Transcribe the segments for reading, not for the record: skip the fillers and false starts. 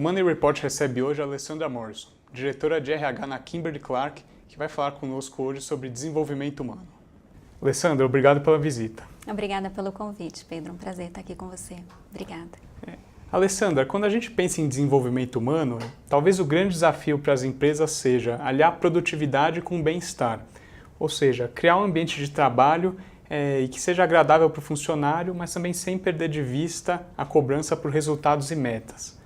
Money Report recebe hoje a Alessandra Morrison, diretora de RH na Kimberly-Clark, que vai falar conosco hoje sobre desenvolvimento humano. Alessandra, obrigado pela visita. Obrigada pelo convite, Pedro. Um prazer estar aqui com você. Obrigada. Alessandra, quando a gente pensa em desenvolvimento humano, talvez o grande desafio para as empresas seja aliar produtividade com bem-estar. Ou seja, criar um ambiente de trabalho e que seja agradável para o funcionário, mas também sem perder de vista a cobrança por resultados e metas.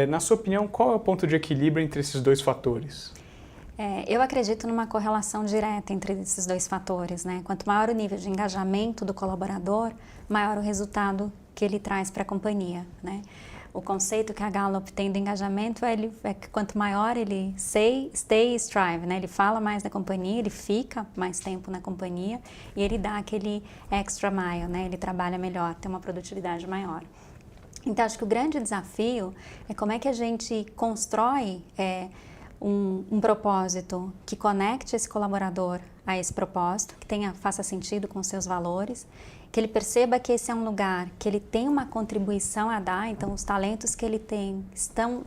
Na sua opinião, qual é o ponto de equilíbrio entre esses dois fatores? Eu acredito numa correlação direta entre esses dois fatores, né? Quanto maior o nível de engajamento do colaborador, maior o resultado que ele traz para a companhia, né? O conceito que a Gallup tem do engajamento é que quanto maior ele stay, strive, né? Ele fala mais da companhia, ele fica mais tempo na companhia e ele dá aquele extra mile, né? Ele trabalha melhor, tem uma produtividade maior. Então, acho que o grande desafio é como é que a gente constrói um propósito que conecte esse colaborador a esse propósito, que faça sentido com seus valores, que ele perceba que esse é um lugar que ele tem uma contribuição a dar, então os talentos que ele tem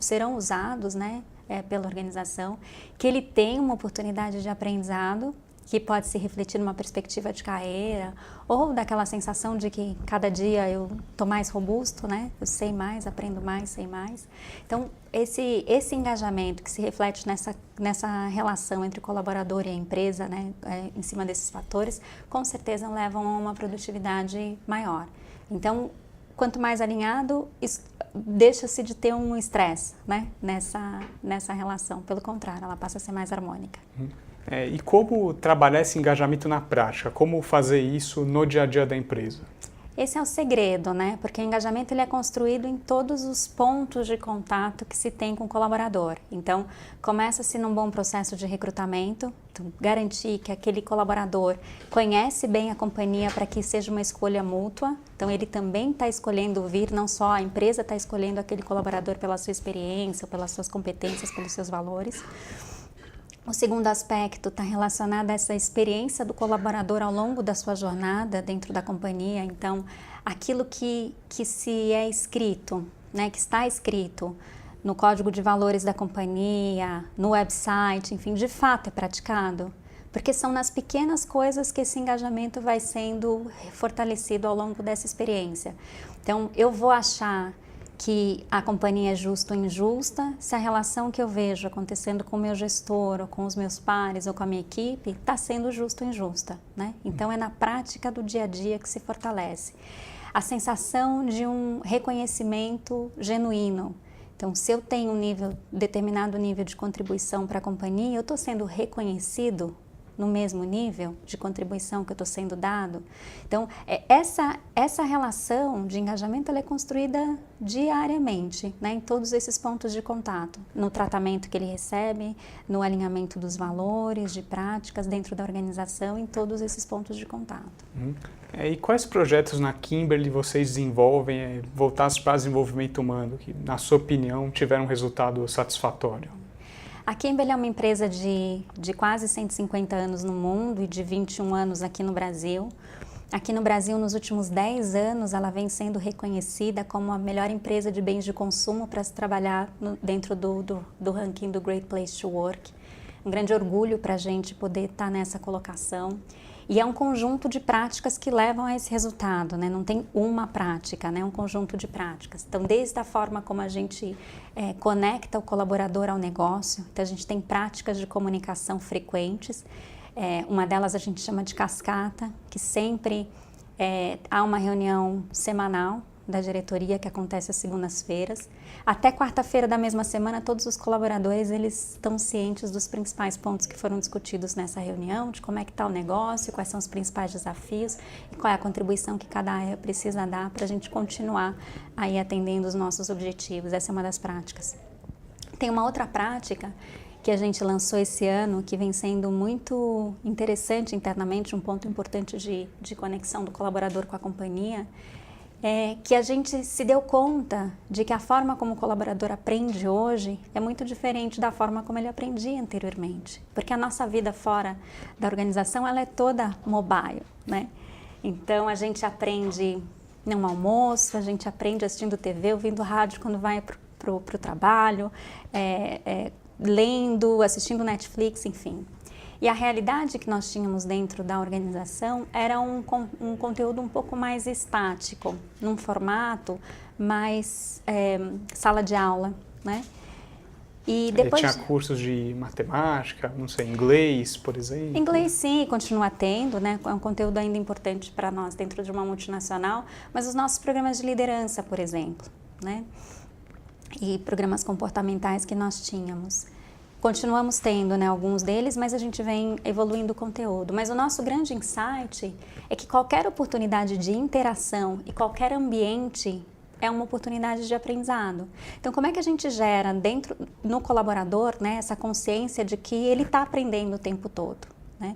serão usados, né, pela organização, que ele tem uma oportunidade de aprendizado que pode se refletir numa perspectiva de carreira ou daquela sensação de que cada dia eu estou mais robusto, né? Eu sei mais, aprendo mais, sei mais. Então, esse engajamento que se reflete nessa relação entre o colaborador e a empresa, né? Em cima desses fatores, com certeza levam a uma produtividade maior. Então, quanto mais alinhado, deixa-se de ter um estresse, né? nessa relação. Pelo contrário, ela passa a ser mais harmônica. E como trabalhar esse engajamento na prática? Como fazer isso no dia a dia da empresa? Esse é o segredo, né? Porque o engajamento ele é construído em todos os pontos de contato que se tem com o colaborador. Então, começa-se num bom processo de recrutamento, garantir que aquele colaborador conhece bem a companhia para que seja uma escolha mútua. Então, ele também está escolhendo vir, não só a empresa está escolhendo aquele colaborador pela sua experiência, pelas suas competências, pelos seus valores. O segundo aspecto está relacionado a essa experiência do colaborador ao longo da sua jornada dentro da companhia. Então, aquilo que se é escrito, né, que está escrito no código de valores da companhia, no website, enfim, de fato é praticado. Porque são nas pequenas coisas que esse engajamento vai sendo fortalecido ao longo dessa experiência. Então, eu vou achar que a companhia é justa ou injusta, se a relação que eu vejo acontecendo com o meu gestor, ou com os meus pares, ou com a minha equipe, está sendo justa ou injusta, né? Então, é na prática do dia a dia que se fortalece. A sensação de um reconhecimento genuíno. Então, se eu tenho determinado nível de contribuição para a companhia, eu estou sendo reconhecido no mesmo nível de contribuição que eu estou sendo dado. Então, essa relação de engajamento ela é construída diariamente, né, em todos esses pontos de contato, no tratamento que ele recebe, no alinhamento dos valores, de práticas dentro da organização, em todos esses pontos de contato. E quais projetos na Kimberly vocês desenvolvem voltados para desenvolvimento humano, que, na sua opinião, tiveram um resultado satisfatório? A Kimberly é uma empresa de quase 150 anos no mundo e de 21 anos aqui no Brasil. Aqui no Brasil, nos últimos 10 anos, ela vem sendo reconhecida como a melhor empresa de bens de consumo para se trabalhar dentro do ranking do Great Place to Work. Um grande orgulho para a gente poder estar nessa colocação. E é um conjunto de práticas que levam a esse resultado, né? Não tem uma prática, né? É um conjunto de práticas. Então, desde a forma como a gente conecta o colaborador ao negócio, então a gente tem práticas de comunicação frequentes. Uma delas a gente chama de cascata, que sempre há uma reunião semanal da diretoria que acontece às segundas-feiras. Até quarta-feira da mesma semana, todos os colaboradores eles estão cientes dos principais pontos que foram discutidos nessa reunião, de como é que está o negócio, quais são os principais desafios e qual é a contribuição que cada área precisa dar para a gente continuar aí atendendo os nossos objetivos. Essa é uma das práticas. Tem uma outra prática que a gente lançou esse ano, que vem sendo muito interessante internamente, um ponto importante de conexão do colaborador com a companhia, que a gente se deu conta de que a forma como o colaborador aprende hoje é muito diferente da forma como ele aprendia anteriormente. Porque a nossa vida fora da organização ela é toda mobile, né? Então a gente aprende no almoço, a gente aprende assistindo TV, ouvindo rádio quando vai pro trabalho, lendo, assistindo Netflix, enfim. E a realidade que nós tínhamos dentro da organização era um conteúdo um pouco mais estático, num formato mais sala de aula, né? E depois tinha cursos de matemática, não sei, inglês, por exemplo? Inglês sim, continua tendo, né? É um conteúdo ainda importante para nós dentro de uma multinacional, mas os nossos programas de liderança, por exemplo, né? E programas comportamentais que nós tínhamos. Continuamos tendo, né, alguns deles, mas a gente vem evoluindo o conteúdo. Mas o nosso grande insight é que qualquer oportunidade de interação e qualquer ambiente é uma oportunidade de aprendizado. Então, como é que a gente gera dentro no colaborador, né, essa consciência de que ele está aprendendo o tempo todo, né?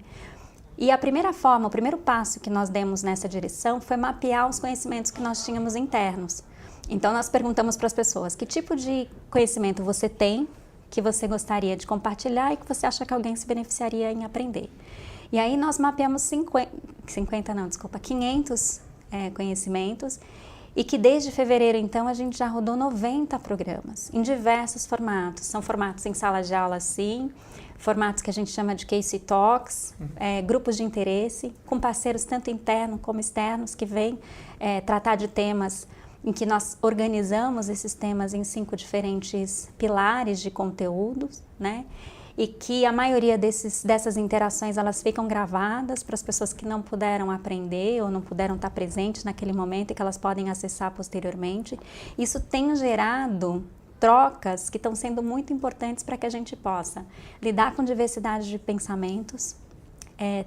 E a primeira forma, o primeiro passo que nós demos nessa direção foi mapear os conhecimentos que nós tínhamos internos. Então, nós perguntamos para as pessoas: que tipo de conhecimento você tem, que você gostaria de compartilhar e que você acha que alguém se beneficiaria em aprender? E aí nós mapeamos 500 conhecimentos, e que desde fevereiro, então, a gente já rodou 90 programas, em diversos formatos. São formatos em sala de aula, sim, formatos que a gente chama de case talks, grupos de interesse, com parceiros tanto internos como externos, que vêm tratar de temas em que nós organizamos esses temas em 5 diferentes pilares de conteúdos, né? E que a maioria dessas interações, elas ficam gravadas para as pessoas que não puderam aprender ou não puderam estar presentes naquele momento e que elas podem acessar posteriormente. Isso tem gerado trocas que estão sendo muito importantes para que a gente possa lidar com diversidade de pensamentos,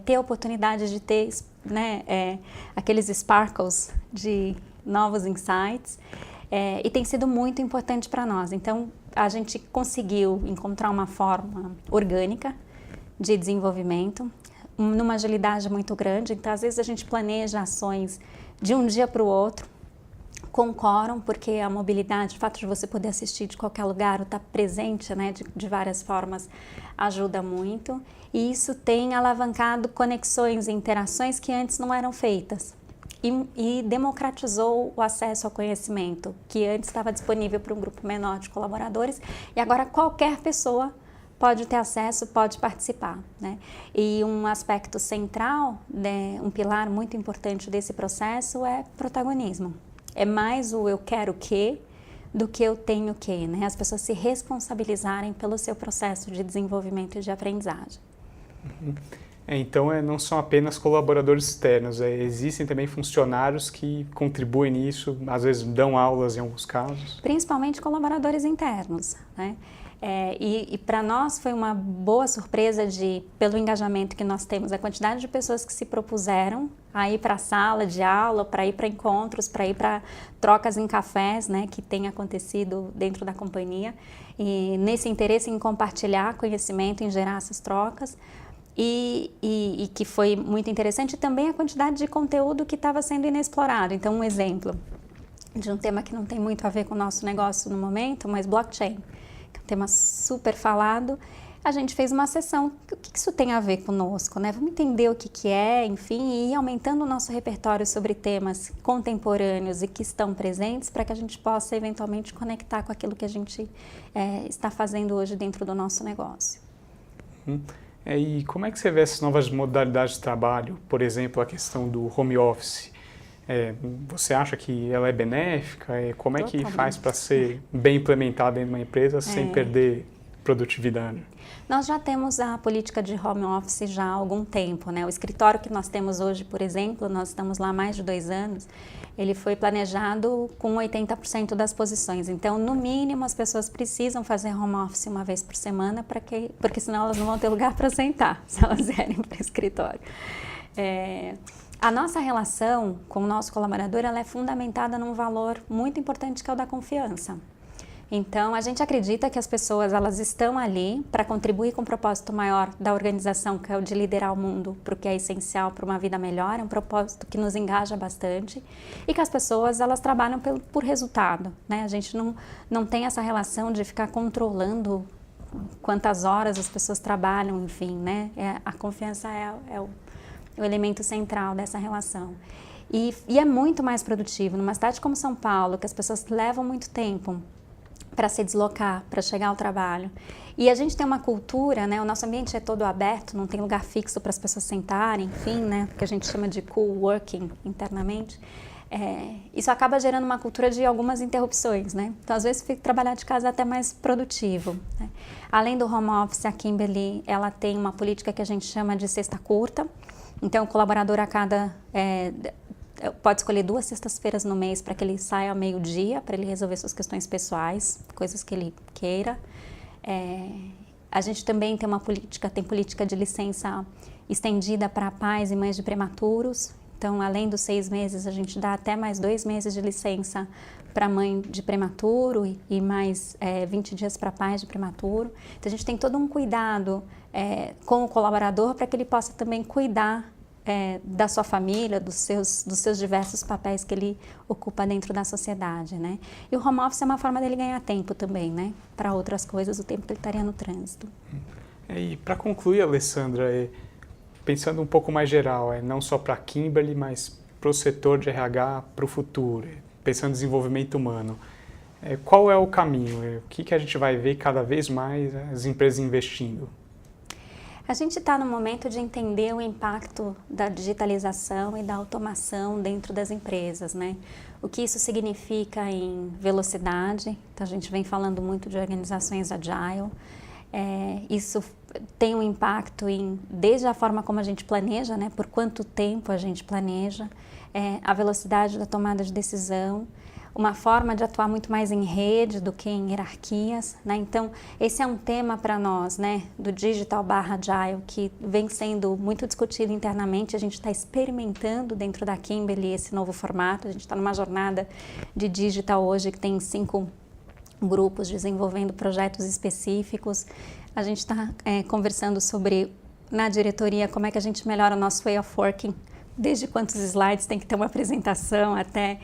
ter a oportunidade de ter, né, aqueles sparkles de novos insights, e tem sido muito importante para nós. Então, a gente conseguiu encontrar uma forma orgânica de desenvolvimento, numa agilidade muito grande. Então, às vezes a gente planeja ações de um dia para o outro, com quórum, porque a mobilidade, o fato de você poder assistir de qualquer lugar, ou estar presente, né, de várias formas, ajuda muito. E isso tem alavancado conexões e interações que antes não eram feitas. E democratizou o acesso ao conhecimento, que antes estava disponível para um grupo menor de colaboradores, e agora qualquer pessoa pode ter acesso, pode participar, né? E um aspecto central, né, um pilar muito importante desse processo é protagonismo. É mais o eu quero que do que eu tenho que, né? As pessoas se responsabilizarem pelo seu processo de desenvolvimento e de aprendizagem. Uhum. Então, não são apenas colaboradores externos, existem também funcionários que contribuem nisso, às vezes dão aulas em alguns casos. Principalmente colaboradores internos, né? E para nós foi uma boa surpresa pelo engajamento que nós temos, a quantidade de pessoas que se propuseram a ir para a sala de aula, para ir para encontros, para ir para trocas em cafés, né, que tem acontecido dentro da companhia, e nesse interesse em compartilhar conhecimento, em gerar essas trocas. E que foi muito interessante, e também a quantidade de conteúdo que estava sendo inexplorado. Então, um exemplo de um tema que não tem muito a ver com o nosso negócio no momento, mas blockchain, que é um tema super falado. A gente fez uma sessão, o que isso tem a ver conosco, né? Vamos entender o que é, enfim, e ir aumentando o nosso repertório sobre temas contemporâneos e que estão presentes para que a gente possa eventualmente conectar com aquilo que a gente está fazendo hoje dentro do nosso negócio. E como é que você vê essas novas modalidades de trabalho? Por exemplo, a questão do home office. Você acha que ela é benéfica? Como é que faz para ser bem implementada dentro de uma empresa sem perder produtividade? Nós já temos a política de home office já há algum tempo, né? O escritório que nós temos hoje, por exemplo, nós estamos lá há mais de 2 anos, ele foi planejado com 80% das posições. Então, no mínimo, as pessoas precisam fazer home office uma vez por semana, porque senão elas não vão ter lugar para sentar, se elas vierem para o escritório. A nossa relação com o nosso colaborador, ela é fundamentada num valor muito importante, que é o da confiança. Então, a gente acredita que as pessoas, elas estão ali para contribuir com o propósito maior da organização, que é o de liderar o mundo para o que é essencial para uma vida melhor, é um propósito que nos engaja bastante, e que as pessoas, elas trabalham por resultado, né? A gente não tem essa relação de ficar controlando quantas horas as pessoas trabalham, enfim, né? A confiança é o elemento central dessa relação. E é muito mais produtivo. Numa cidade como São Paulo, que as pessoas levam muito tempo para se deslocar, para chegar ao trabalho. E a gente tem uma cultura, né, o nosso ambiente é todo aberto, não tem lugar fixo para as pessoas sentarem, enfim, né, que a gente chama de co-working internamente. Isso acaba gerando uma cultura de algumas interrupções, né? Então, às vezes, trabalhar de casa é até mais produtivo, né? Além do home office, a Kimberly, ela tem uma política que a gente chama de sexta curta. Então, o colaborador pode escolher 2 sextas-feiras no mês para que ele saia ao meio-dia, para ele resolver suas questões pessoais, coisas que ele queira. A gente também tem política de licença estendida para pais e mães de prematuros. Então, além dos 6 meses, a gente dá até mais 2 meses de licença para mãe de prematuro e mais 20 dias para pais de prematuro. Então, a gente tem todo um cuidado com o colaborador para que ele possa também cuidar da sua família, dos seus diversos papéis que ele ocupa dentro da sociedade, né? E o home office é uma forma dele ganhar tempo também, né? Para outras coisas, o tempo que ele estaria no trânsito. E para concluir, Alessandra, pensando um pouco mais geral, não só para a Kimberly, mas para o setor de RH para o futuro, pensando em desenvolvimento humano, qual é o caminho? O que a gente vai ver cada vez mais as empresas investindo? A gente está no momento de entender o impacto da digitalização e da automação dentro das empresas, né? O que isso significa em velocidade. Então, a gente vem falando muito de organizações agile. Isso tem um impacto desde a forma como a gente planeja, né? Por quanto tempo a gente planeja, a velocidade da tomada de decisão, uma forma de atuar muito mais em rede do que em hierarquias, né? Então, esse é um tema para nós, né? Do Digital/Agile, que vem sendo muito discutido internamente. A gente está experimentando dentro da Kimberly esse novo formato. A gente está numa jornada de digital hoje que tem 5 grupos desenvolvendo projetos específicos. A gente está conversando sobre, na diretoria, como é que a gente melhora o nosso way of working, desde quantos slides tem que ter uma apresentação, até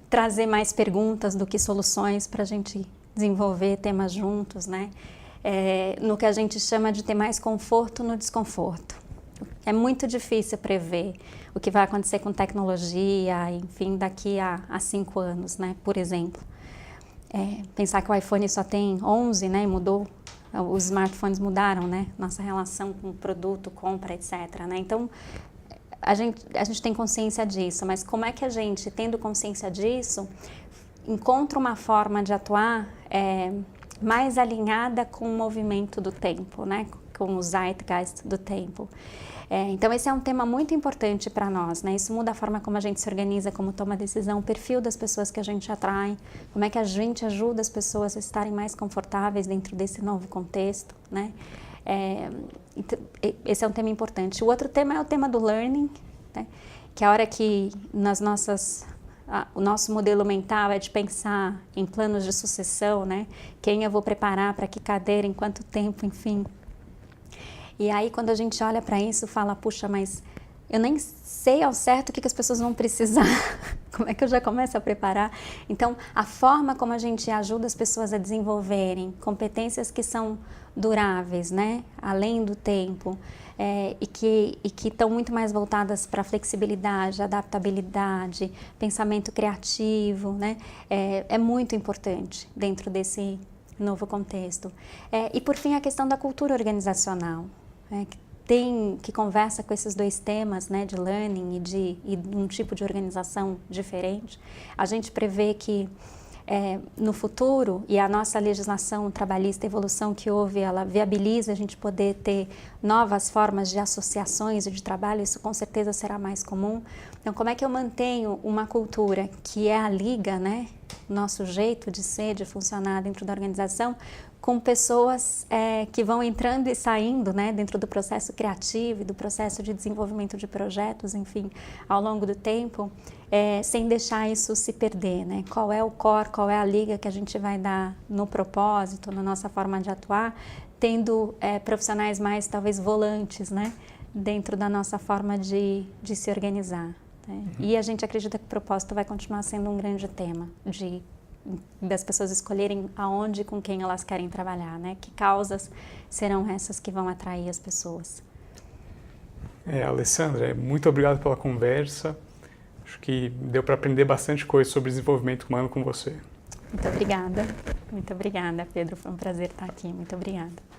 trazer mais perguntas do que soluções para a gente desenvolver temas juntos, né? No que a gente chama de ter mais conforto no desconforto. É muito difícil prever o que vai acontecer com tecnologia, enfim, daqui a 5 anos, né? Por exemplo. Pensar que o iPhone só tem 11, né, mudou, os smartphones mudaram, né, nossa relação com o produto, compra, etc, né, então a gente tem consciência disso, mas como é que a gente, tendo consciência disso, encontra uma forma de atuar mais alinhada com o movimento do tempo, né, com o zeitgeist do tempo. Então, esse é um tema muito importante para nós, né? Isso muda a forma como a gente se organiza, como toma decisão, o perfil das pessoas que a gente atrai, como é que a gente ajuda as pessoas a estarem mais confortáveis dentro desse novo contexto, né? Então, esse é um tema importante. O outro tema é o tema do learning, né? Que a hora que o nosso modelo mental é de pensar em planos de sucessão, né? Quem eu vou preparar para que cadeira, em quanto tempo, enfim. E aí, quando a gente olha para isso, fala, puxa, mas eu nem sei ao certo o que as pessoas vão precisar. Como é que eu já começo a preparar? Então, a forma como a gente ajuda as pessoas a desenvolverem competências que são duráveis, né? Além do tempo, e que estão muito mais voltadas para flexibilidade, adaptabilidade, pensamento criativo, né? É muito importante dentro desse novo contexto. E, por fim, a questão da cultura organizacional. Que conversa com esses 2 temas, né, de learning e um tipo de organização diferente. A gente prevê que no futuro, e a nossa legislação trabalhista, a evolução que houve, ela viabiliza a gente poder ter novas formas de associações e de trabalho, isso com certeza será mais comum. Então, como é que eu mantenho uma cultura que é a liga, né, nosso jeito de ser, de funcionar dentro da organização, com pessoas que vão entrando e saindo, né, dentro do processo criativo e do processo de desenvolvimento de projetos, enfim, ao longo do tempo, sem deixar isso se perder, né? Qual é o core, qual é a liga que a gente vai dar no propósito, na nossa forma de atuar, tendo profissionais mais, talvez, volantes, né, dentro da nossa forma de se organizar. Né? E a gente acredita que o propósito vai continuar sendo um grande tema das pessoas escolherem aonde e com quem elas querem trabalhar, né? Que causas serão essas que vão atrair as pessoas? Alessandra, muito obrigado pela conversa. Acho que deu para aprender bastante coisa sobre desenvolvimento humano com você. Muito obrigada. Muito obrigada, Pedro. Foi um prazer estar aqui. Muito obrigada.